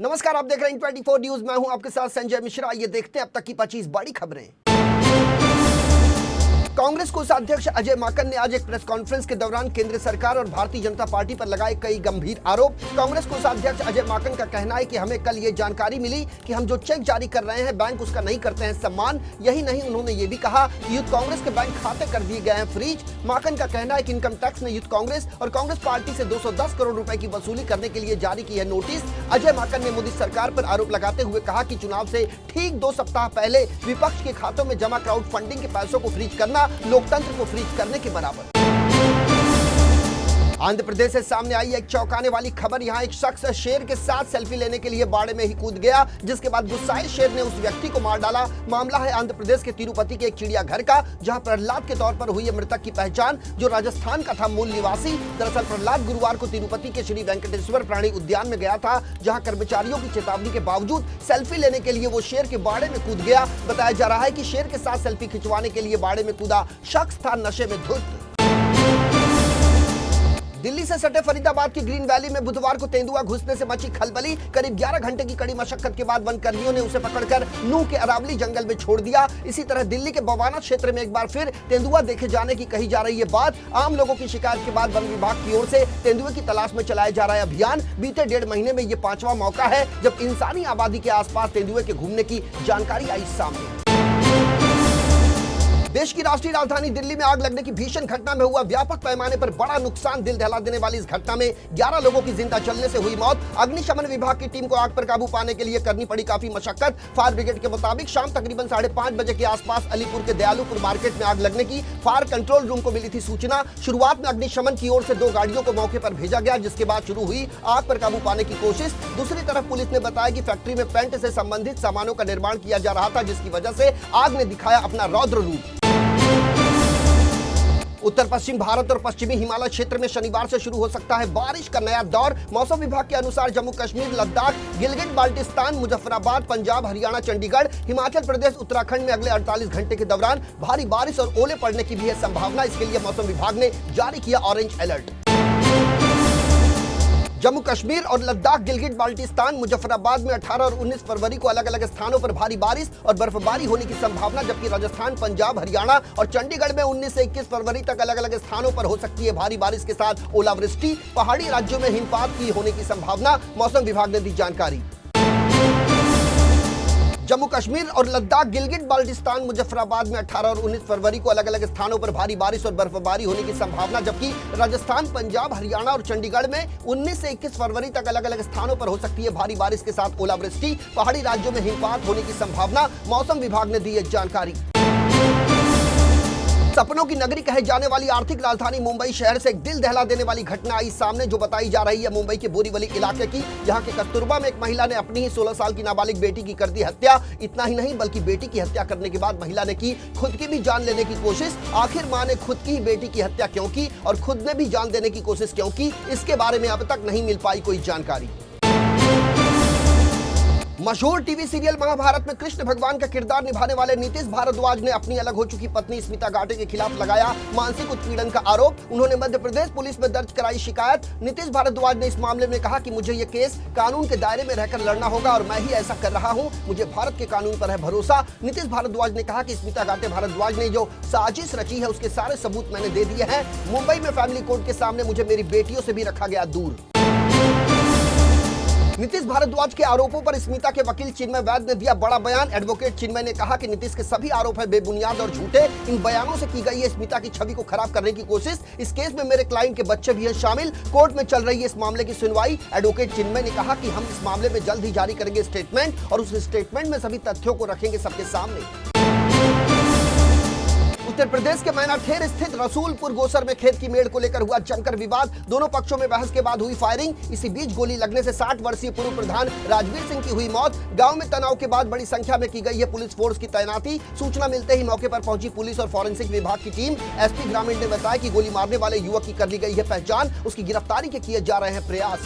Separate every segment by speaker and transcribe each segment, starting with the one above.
Speaker 1: नमस्कार, आप देख रहे हैं 24 न्यूज। मैं हूं आपके साथ संजय मिश्रा। ये देखते हैं अब तक की 25 बड़ी खबरें। कांग्रेस कोषाध्यक्ष अजय माकन ने आज एक प्रेस कॉन्फ्रेंस के दौरान केंद्र सरकार और भारतीय जनता पार्टी पर लगाए कई गंभीर आरोप। कांग्रेस कोषाध्यक्ष अजय माकन का कहना है कि हमें कल ये जानकारी मिली कि हम जो चेक जारी कर रहे हैं बैंक उसका नहीं करते हैं सम्मान। यही नहीं, उन्होंने ये भी कहा कि यूथ कांग्रेस के बैंक खाते कर दिए गए हैं फ्रीज। माकन का कहना है कि इनकम टैक्स ने यूथ कांग्रेस और कांग्रेस पार्टी से 210 करोड़ रुपए की वसूली करने के लिए जारी की है नोटिस। अजय माकन ने मोदी सरकार पर आरोप लगाते हुए कहा कि चुनाव से ठीक 2 सप्ताह पहले विपक्ष के खातों में जमा क्राउड फंडिंग के पैसों को फ्रीज करना लोकतंत्र को फ्रीज करने के बराबर। आंध्र प्रदेश से सामने आई एक चौंकाने वाली खबर। यहां एक शख्स शेर के साथ सेल्फी लेने के लिए बाड़े में ही कूद गया, जिसके बाद गुस्साए शेर ने उस व्यक्ति को मार डाला। मामला है आंध्र प्रदेश के तिरुपति के एक चिड़ियाघर का, जहां प्रहलाद के तौर पर हुई मृतक की पहचान जो राजस्थान का था मूल निवासी। दरअसल प्रहलाद गुरुवार को तिरुपति के श्री वेंकटेश्वर प्राणी उद्यान में गया था, जहां कर्मचारियों की चेतावनी के बावजूद सेल्फी लेने के लिए वो शेर के बाड़े में कूद गया। बताया जा रहा है कि शेर के साथ सेल्फी खिंचवाने के लिए बाड़े में कूदा शख्स था नशे में धुत। दिल्ली से सटे फरीदाबाद की ग्रीन वैली में बुधवार को तेंदुआ घुसने से मची खलबली। करीब 11 घंटे की कड़ी मशक्कत के बाद वन कर्मियों ने उसे पकड़कर नूह के अरावली जंगल में छोड़ दिया। इसी तरह दिल्ली के बवाना क्षेत्र में एक बार फिर तेंदुआ देखे जाने की कही जा रही है बात। आम लोगों की शिकायत के बाद वन विभाग की ओर से तेंदुए की तलाश में चलाया जा रहा है अभियान। बीते 1.5 महीने में ये 5वां मौका है जब इंसानी आबादी के आसपास तेंदुए के घूमने की जानकारी आई सामने। देश की राष्ट्रीय राजधानी दिल्ली में आग लगने की भीषण घटना में हुआ व्यापक पैमाने पर बड़ा नुकसान। दिल दहला देने वाली इस घटना में 11 लोगों की जिंदा जलने से हुई मौत। अग्निशमन विभाग की टीम को आग पर काबू पाने के लिए करनी पड़ी काफी मशक्कत। फायर ब्रिगेड के मुताबिक शाम तकरीबन 5:30 बजे के आसपास अलीपुर के दयालुपुर मार्केट में आग लगने की फायर कंट्रोल रूम को मिली थी सूचना। शुरुआत में अग्निशमन की ओर से 2 गाड़ियों को मौके पर भेजा गया, जिसके बाद शुरू हुई आग पर काबू पाने की कोशिश। दूसरी तरफ पुलिस ने बताया कि फैक्ट्री में पेंट से संबंधित सामानों का निर्माण किया जा रहा था, जिसकी वजह से आग ने दिखाया अपना रौद्र रूप। उत्तर पश्चिम भारत और पश्चिमी हिमालय क्षेत्र में शनिवार से शुरू हो सकता है बारिश का नया दौर। मौसम विभाग के अनुसार जम्मू कश्मीर, लद्दाख, गिलगित बाल्टिस्तान, मुजफ्फराबाद, पंजाब, हरियाणा, चंडीगढ़, हिमाचल प्रदेश, उत्तराखंड में अगले 48 घंटे के दौरान भारी बारिश और ओले पड़ने की भी है संभावना। इसके लिए मौसम विभाग ने जारी किया ऑरेंज अलर्ट। जम्मू कश्मीर और लद्दाख, गिलगित बाल्टिस्तान, मुजफ्फराबाद में 18 और 19 फरवरी को अलग अलग स्थानों पर भारी बारिश और बर्फबारी होने की संभावना, जबकि राजस्थान, पंजाब, हरियाणा और चंडीगढ़ में 19 से 21 फरवरी तक अलग अलग स्थानों पर हो सकती है भारी बारिश के साथ ओलावृष्टि। पहाड़ी राज्यों में हिमपात की होने की संभावना, मौसम विभाग ने दी जानकारी। जम्मू कश्मीर और लद्दाख, गिलगित बाल्टिस्तान, मुजफ्फराबाद में 18 और 19 फरवरी को अलग अलग स्थानों पर भारी बारिश और बर्फबारी होने की संभावना, जबकि राजस्थान, पंजाब, हरियाणा और चंडीगढ़ में 19 से 21 फरवरी तक अलग अलग स्थानों पर हो सकती है भारी बारिश के साथ ओलावृष्टि। पहाड़ी राज्यों में हिमपात होने की संभावना, मौसम विभाग ने दी है जानकारी। सपनों की नगरी कहे जाने वाली आर्थिक राजधानी मुंबई शहर से एक दिल दहला देने वाली घटना आई सामने, जो बताई जा रही है मुंबई के बोरीवली इलाके की। यहां के कस्तूरबा में एक महिला ने अपनी ही 16 साल की नाबालिग बेटी की कर दी हत्या। इतना ही नहीं, बल्कि बेटी की हत्या करने के बाद महिला ने की खुद की भी जान लेने की कोशिश। आखिर मां ने खुद की ही बेटी की हत्या क्यों की और खुद ने भी जान देने की कोशिश क्यों की, इसके बारे में अब तक नहीं मिल पाई कोई जानकारी। मशहूर टीवी सीरियल महाभारत में कृष्ण भगवान का किरदार निभाने वाले नीतीश भारद्वाज ने अपनी अलग हो चुकी पत्नी स्मिता गाटे के खिलाफ लगाया मानसिक उत्पीड़न का आरोप। उन्होंने मध्य प्रदेश पुलिस में दर्ज कराई शिकायत। नीतीश भारद्वाज ने इस मामले में कहा कि मुझे ये केस कानून के दायरे में रहकर लड़ना होगा और मैं ही ऐसा कर रहा हूं। मुझे भारत के कानून पर है भरोसा। नीतीश भारद्वाज ने कहा कि स्मिता गाटे भारद्वाज ने जो साजिश रची है उसके सारे सबूत मैंने दे दिए हैं। मुंबई में फैमिली कोर्ट के सामने मुझे मेरी बेटियों से भी रखा गया दूर। नीतीश भारद्वाज के आरोपों पर स्मिता के वकील चिन्मय वैद्य ने दिया बड़ा बयान। एडवोकेट चिन्मय ने कहा कि नीतीश के सभी आरोप हैं बेबुनियाद और झूठे। इन बयानों से की गई है स्मिता की छवि को खराब करने की कोशिश। इस केस में मेरे क्लाइंट के बच्चे भी हैं शामिल। कोर्ट में चल रही है इस मामले की सुनवाई। एडवोकेट चिन्मय ने कहा कि हम इस मामले में जल्द ही जारी करेंगे स्टेटमेंट और उस स्टेटमेंट में सभी तथ्यों को रखेंगे सबके सामने। उत्तर प्रदेश के मैनाठेर स्थित रसूलपुर गोसर में खेत की मेड़ को लेकर हुआ जमकर विवाद। दोनों पक्षों में बहस के बाद हुई फायरिंग। इसी बीच गोली लगने से 60 वर्षीय पूर्व प्रधान राजवीर सिंह की हुई मौत। गांव में तनाव के बाद बड़ी संख्या में की गई है पुलिस फोर्स की तैनाती। सूचना मिलते ही मौके पर पहुंची पुलिस और फॉरेंसिक विभाग की टीम। एसपी ग्रामीण ने बताया कि गोली मारने वाले युवक की कर ली गई है पहचान। उसकी गिरफ्तारी के किए जा रहे हैं प्रयास।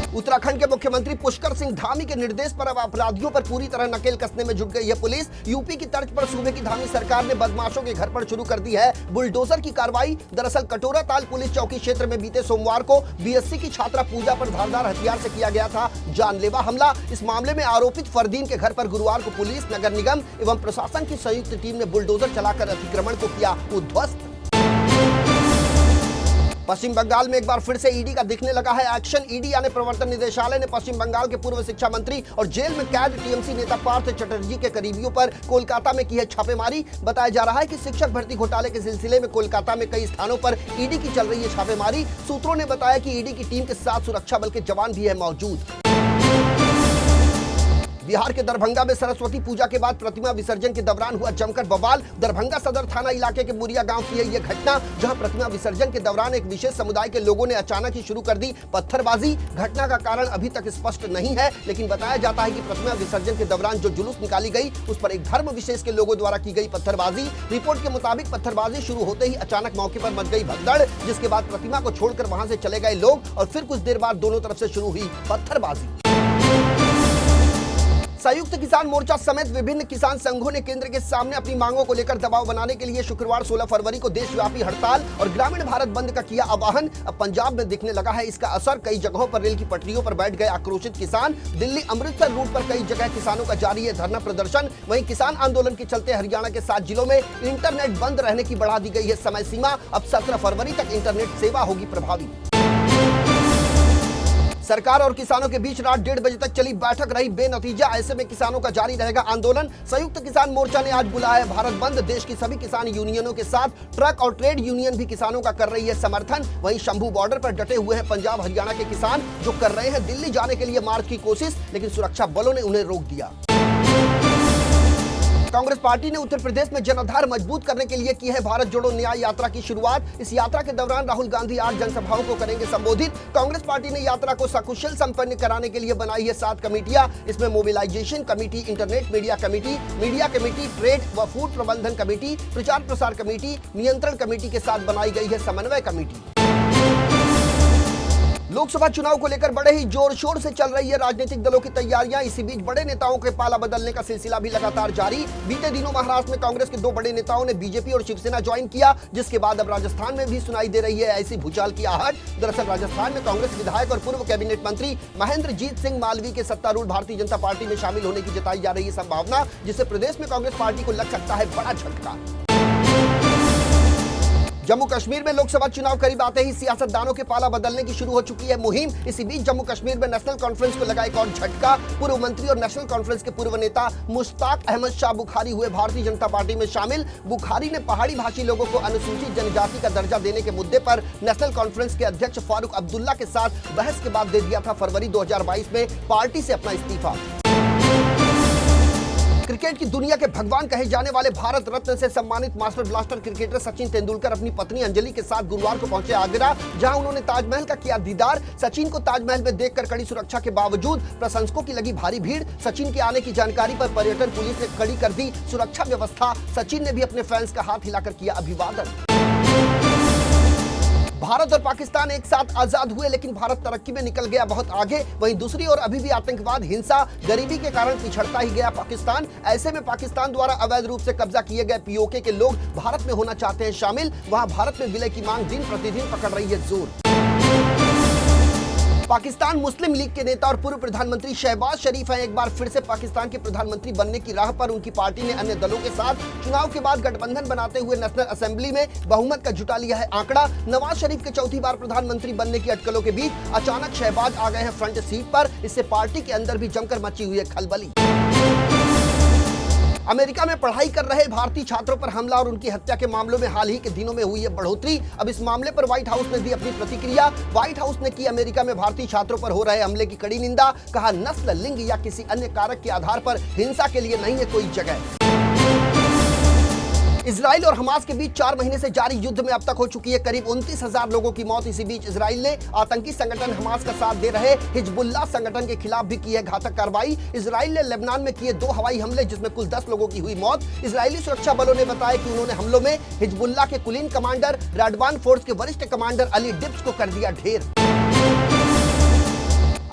Speaker 1: उत्तराखंड के मुख्यमंत्री पुष्कर सिंह धामी के निर्देश पर अब अपराधियों पर पूरी तरह नकेल कसने में जुट गई है पुलिस। यूपी की तर्ज पर सूबे की धामी सरकार ने बदमाशों के घर पर शुरू कर दी है बुलडोजर की कार्रवाई। दरअसल कटोरा ताल पुलिस चौकी क्षेत्र में बीते सोमवार को बीएससी की छात्रा पूजा पर धारदार हथियार से किया गया था जानलेवा हमला। इस मामले में आरोपित फरदीन के घर पर गुरुवार को पुलिस, नगर निगम एवं प्रशासन की संयुक्त टीम ने बुलडोजर चलाकर अतिक्रमण को किया उद्ध्वस्त। पश्चिम बंगाल में एक बार फिर से ईडी का दिखने लगा है एक्शन। ईडी यानी प्रवर्तन निदेशालय ने पश्चिम बंगाल के पूर्व शिक्षा मंत्री और जेल में कैद टीएमसी नेता पार्थ चटर्जी के करीबियों पर कोलकाता में की है छापेमारी। बताया जा रहा है कि शिक्षक भर्ती घोटाले के सिलसिले में कोलकाता में कई स्थानों पर ईडी की चल रही है छापेमारी। सूत्रों ने बताया कि ईडी की टीम के साथ सुरक्षा बल के जवान भी है मौजूद। बिहार के दरभंगा में सरस्वती पूजा के बाद प्रतिमा विसर्जन के दौरान हुआ जमकर बवाल। दरभंगा सदर थाना इलाके के मुरिया गांव की है यह घटना, जहां प्रतिमा विसर्जन के दौरान एक विशेष समुदाय के लोगों ने अचानक ही शुरू कर दी पत्थरबाजी। घटना का कारण अभी तक स्पष्ट नहीं है, लेकिन बताया जाता है कि प्रतिमा विसर्जन के दौरान जो जुलूस निकाली गई उस पर एक धर्म विशेष के लोगों द्वारा की गई पत्थरबाजी। रिपोर्ट के मुताबिक पत्थरबाजी शुरू होते ही अचानक मौके पर मच गई भगदड़, जिसके बाद प्रतिमा को छोड़कर वहां से चले गए लोग और फिर कुछ देर बाद दोनों तरफ से शुरू हुई पत्थरबाजी। संयुक्त किसान मोर्चा समेत विभिन्न किसान संघों ने केंद्र के सामने अपनी मांगों को लेकर दबाव बनाने के लिए शुक्रवार 16 फरवरी को देशव्यापी हड़ताल और ग्रामीण भारत बंद का किया आह्वान। अब पंजाब में दिखने लगा है इसका असर। कई जगहों पर रेल की पटरियों पर बैठ गए आक्रोशित किसान। दिल्ली अमृतसर रूट पर कई जगह किसानों का जारी है धरना प्रदर्शन। वहीं किसान आंदोलन के चलते हरियाणा के 7 जिलों में इंटरनेट बंद रहने की बढ़ा दी गई है समय सीमा। अब 17 फरवरी तक इंटरनेट सेवा होगी प्रभावी। सरकार और किसानों के बीच रात 1:30 बजे तक चली बैठक रही बेनतीजा। ऐसे में किसानों का जारी रहेगा आंदोलन। संयुक्त किसान मोर्चा ने आज बुलाया है भारत बंद। देश की सभी किसान यूनियनों के साथ ट्रक और ट्रेड यूनियन भी किसानों का कर रही है समर्थन। वहीं शंभू बॉर्डर पर डटे हुए हैं पंजाब हरियाणा के किसान, जो कर रहे हैं दिल्ली जाने के लिए मार्च की कोशिश, लेकिन सुरक्षा बलों ने उन्हें रोक दिया। कांग्रेस पार्टी ने उत्तर प्रदेश में जनाधार मजबूत करने के लिए की है भारत जोड़ो न्याय यात्रा की शुरुआत। इस यात्रा के दौरान राहुल गांधी 8 जनसभाओं को करेंगे संबोधित। कांग्रेस पार्टी ने यात्रा को सकुशल संपन्न कराने के लिए बनाई है 7 कमेटियां। इसमें mobilisation committee, internet media committee, trade व फूड प्रबंधन कमेटी, प्रचार प्रसार कमेटी, नियंत्रण कमेटी के साथ बनाई गई है समन्वय कमेटी। लोकसभा चुनाव को लेकर बड़े ही जोर शोर से चल रही है राजनीतिक दलों की तैयारियां। इसी बीच बड़े नेताओं के पाला बदलने का सिलसिला भी लगातार जारी। बीते दिनों महाराष्ट्र में कांग्रेस के 2 बड़े नेताओं ने बीजेपी और शिवसेना ज्वाइन किया, जिसके बाद अब राजस्थान में भी सुनाई दे रही है ऐसी भूचाल की आहट। दरअसल राजस्थान में कांग्रेस विधायक और पूर्व कैबिनेट मंत्री महेंद्रजीत सिंह मालवीय के सत्तारूढ़ भारतीय जनता पार्टी में शामिल होने की जताई जा रही है संभावना, जिससे प्रदेश में कांग्रेस पार्टी को लग सकता है बड़ा झटका। जम्मू कश्मीर में लोकसभा चुनाव करीब आते ही सियासतदानों के पाला बदलने की शुरू हो चुकी है मुहिम। इसी बीच जम्मू कश्मीर में नेशनल कॉन्फ्रेंस को लगा एक और झटका। पूर्व मंत्री और नेशनल कॉन्फ्रेंस के पूर्व नेता मुश्ताक अहमद शाह बुखारी हुए भारतीय जनता पार्टी में शामिल। बुखारी ने पहाड़ी भाषी लोगों को अनुसूचित जनजाति का दर्जा देने के मुद्दे पर नेशनल कॉन्फ्रेंस के अध्यक्ष फारूक अब्दुल्ला के साथ बहस के बाद दे दिया था फरवरी 2022 में पार्टी से अपना इस्तीफा। क्रिकेट की दुनिया के भगवान कहे जाने वाले भारत रत्न से सम्मानित master blaster cricketer Sachin Tendulkar अपनी पत्नी अंजलि के साथ गुरुवार को पहुंचे आगरा, जहां उन्होंने ताजमहल का किया दीदार। सचिन को ताजमहल में देखकर कड़ी सुरक्षा के बावजूद प्रशंसकों की लगी भारी भीड़। सचिन के आने की जानकारी पर पर्यटन पुलिस ने कड़ी कर दी सुरक्षा व्यवस्था। सचिन ने भी अपने फैंस का हाथ हिलाकर किया अभिवादन। भारत और पाकिस्तान एक साथ आजाद हुए, लेकिन भारत तरक्की में निकल गया बहुत आगे। वहीं दूसरी ओर अभी भी आतंकवाद, हिंसा, गरीबी के कारण पिछड़ता ही गया पाकिस्तान। ऐसे में पाकिस्तान द्वारा अवैध रूप से कब्जा किए गए पीओके के लोग भारत में होना चाहते हैं शामिल। वहां भारत में विलय की मांग दिन प्रतिदिन पकड़ रही है जोर। पाकिस्तान मुस्लिम लीग के नेता और पूर्व प्रधानमंत्री शहबाज शरीफ हैं एक बार फिर से पाकिस्तान के प्रधानमंत्री बनने की राह पर। उनकी पार्टी ने अन्य दलों के साथ चुनाव के बाद गठबंधन बनाते हुए नेशनल असेंबली में बहुमत का जुटा लिया है आंकड़ा। नवाज शरीफ के चौथी बार प्रधानमंत्री बनने की अटकलों के बीच अचानक शहबाज आ गए हैं फ्रंट सीट पर। इससे पार्टी के अंदर भी जमकर मची हुई है खलबली। अमेरिका में पढ़ाई कर रहे भारतीय छात्रों पर हमला और उनकी हत्या के मामलों में हाल ही के दिनों में हुई है बढ़ोतरी। अब इस मामले पर व्हाइट हाउस ने दी अपनी प्रतिक्रिया। व्हाइट हाउस ने की अमेरिका में भारतीय छात्रों पर हो रहे हमले की कड़ी निंदा। कहा, नस्ल, लिंग या किसी अन्य कारक के आधार पर हिंसा के लिए नहीं है कोई जगह। इजराइल और हमास के बीच 4 महीने से जारी युद्ध में अब तक हो चुकी है करीब 29,000 लोगों की मौत। इसी बीच इजराइल ने आतंकी संगठन हमास का साथ दे रहे हिजबुल्लाह संगठन के खिलाफ भी की है घातक कार्रवाई। इजराइल ने लेबनान में किए 2 हवाई हमले, जिसमें कुल 10 लोगों की हुई मौत। इजरायली सुरक्षा बलों ने बताया कि उन्होंने हमलों में हिजबुल्लाह के कुलीन कमांडर, राडवान फोर्स के वरिष्ठ कमांडर अली डिब्स को कर दिया ढेर।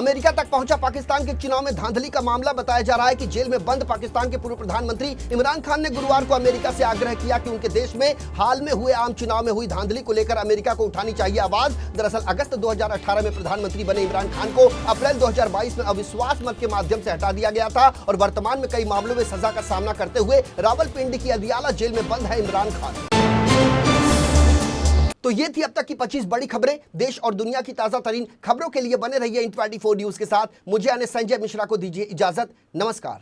Speaker 1: अमेरिका तक पहुंचा पाकिस्तान के चुनाव में धांधली का मामला। बताया जा रहा है कि जेल में बंद पाकिस्तान के पूर्व प्रधानमंत्री इमरान खान ने गुरुवार को अमेरिका से आग्रह किया कि उनके देश में हाल में हुए आम चुनाव में हुई धांधली को लेकर अमेरिका को उठानी चाहिए आवाज। दरअसल अगस्त 2018 में प्रधानमंत्री बने इमरान खान को अप्रैल 2022 में अविश्वास मत के माध्यम से हटा दिया गया था और वर्तमान में कई मामलों में सजा का सामना करते हुए रावलपिंडी की अदियाला जेल में बंद है इमरान खान। तो ये थी अब तक की 25 बड़ी खबरें। देश और दुनिया की ताजा तरीन खबरों के लिए बने रहिए इन 24 न्यूज के साथ। मुझे यानी संजय मिश्रा को दीजिए इजाजत। नमस्कार।